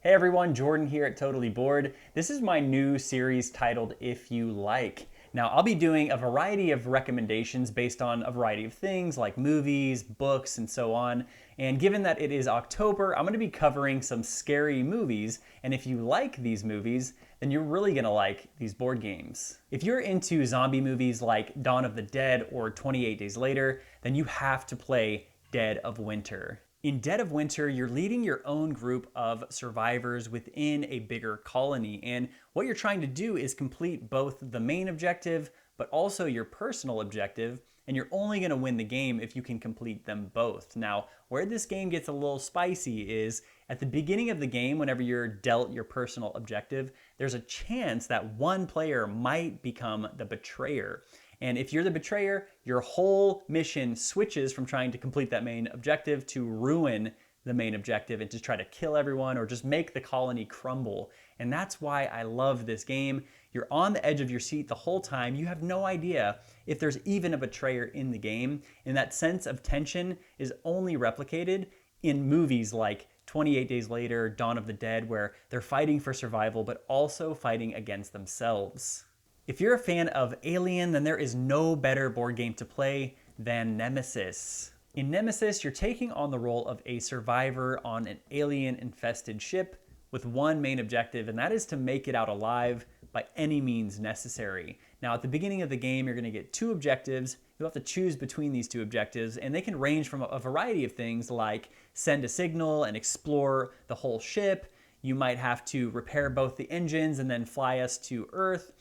Hey everyone, Jordan here at Totally Bored. This is my new series titled If You Like. Now, I'll be doing a variety of recommendations based on a variety of things like movies, books, and so on. And given that it is October, I'm going to be covering some scary movies. And if you like these movies, then you're really going to like these board games. If you're into zombie movies like Dawn of the Dead or 28 Days Later, then you have to play Dead of Winter. In Dead of Winter, you're leading your own group of survivors within a bigger colony. And what you're trying to do is complete both the main objective, but also your personal objective. And you're only going to win the game if you can complete them both. Now, where this game gets a little spicy is at the beginning of the game, whenever you're dealt your personal objective, there's a chance that one player might become the betrayer. And if you're the betrayer, your whole mission switches from trying to complete that main objective to ruin the main objective and to try to kill everyone or just make the colony crumble. And that's why I love this game. You're on the edge of your seat the whole time. You have no idea if there's even a betrayer in the game. And that sense of tension is only replicated in movies like 28 Days Later, Dawn of the Dead, where they're fighting for survival, but also fighting against themselves. If you're a fan of Alien, then there is no better board game to play than Nemesis. In Nemesis, you're taking on the role of a survivor on an alien-infested ship with one main objective, and that is to make it out alive by any means necessary. Now, at the beginning of the game, you're going to get two objectives. You'll have to choose between these two objectives, and they can range from a variety of things like send a signal and explore the whole ship. You might have to repair both the engines and then fly us to Earth.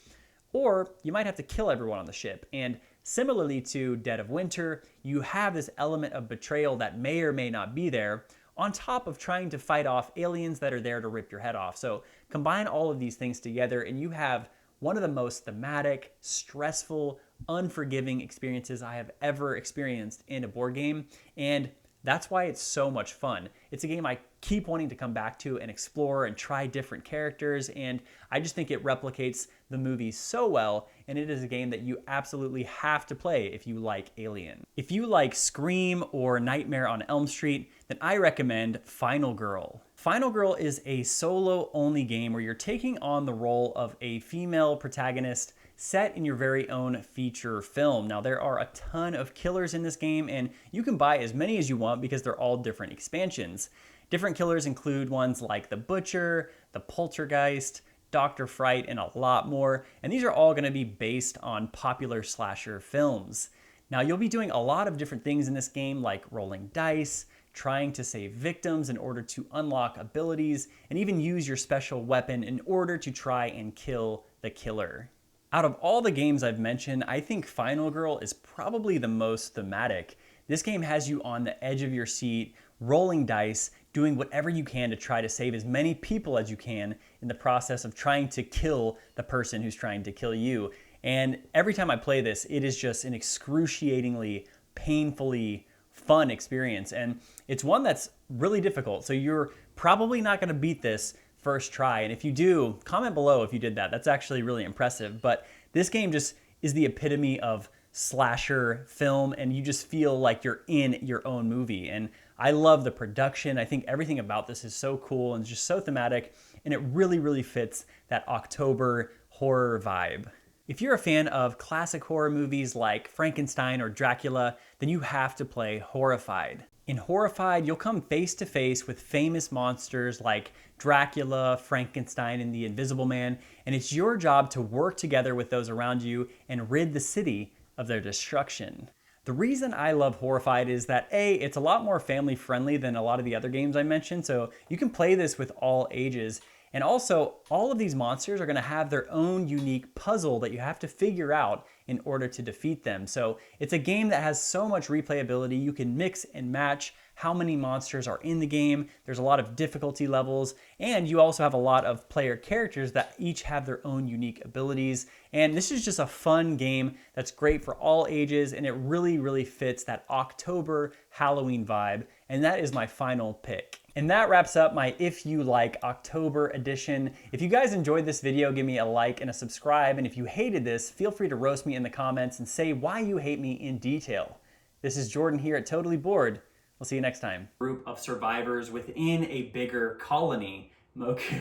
Or you might have to kill everyone on the ship. And similarly to Dead of Winter, you have this element of betrayal that may or may not be there, on top of trying to fight off aliens that are there to rip your head off. So combine all of these things together and you have one of the most thematic, stressful, unforgiving experiences I have ever experienced in a board game. And that's why it's so much fun. It's a game I keep wanting to come back to and explore and try different characters, and I just think it replicates the movie so well, and it is a game that you absolutely have to play if you like Alien. If you like Scream or Nightmare on Elm Street, then I recommend Final Girl. Final Girl is a solo-only game where you're taking on the role of a female protagonist set in your very own feature film. Now, there are a ton of killers in this game, and you can buy as many as you want because they're all different expansions. Different killers include ones like the Butcher, the Poltergeist, Dr. Fright, and a lot more, and these are all going to be based on popular slasher films. Now, you'll be doing a lot of different things in this game, like rolling dice, trying to save victims in order to unlock abilities, and even use your special weapon in order to try and kill the killer. Out of all the games I've mentioned, I think Final Girl is probably the most thematic. This game has you on the edge of your seat, rolling dice, doing whatever you can to try to save as many people as you can in the process of trying to kill the person who's trying to kill you. And every time I play this, it is just an excruciatingly, painfully fun experience. And it's one that's really difficult. So you're probably not going to beat this first try. And if you do, comment below if you did that. That's actually really impressive. But this game just is the epitome of slasher film, and you just feel like you're in your own movie. And I love the production. I think everything about this is so cool and just so thematic, and it really, really fits that October horror vibe. If you're a fan of classic horror movies like Frankenstein or Dracula, then you have to play Horrified. In Horrified, you'll come face to face with famous monsters like Dracula, Frankenstein, and the Invisible Man, and it's your job to work together with those around you and rid the city of their destruction. The reason I love Horrified is that A, it's a lot more family friendly than a lot of the other games I mentioned, so you can play this with all ages. And also, all of these monsters are going to have their own unique puzzle that you have to figure out in order to defeat them. So it's a game that has so much replayability. You can mix and match how many monsters are in the game. There's a lot of difficulty levels, and you also have a lot of player characters that each have their own unique abilities. And this is just a fun game that's great for all ages, and it really, really fits that October Halloween vibe. And that is my final pick. And that wraps up my If You Like October edition. If you guys enjoyed this video, give me a like and a subscribe. And if you hated this, feel free to roast me in the comments and say why you hate me in detail. This is Jordan here at Totally Bored. We'll see you next time. Group of survivors within a bigger colony. Moku.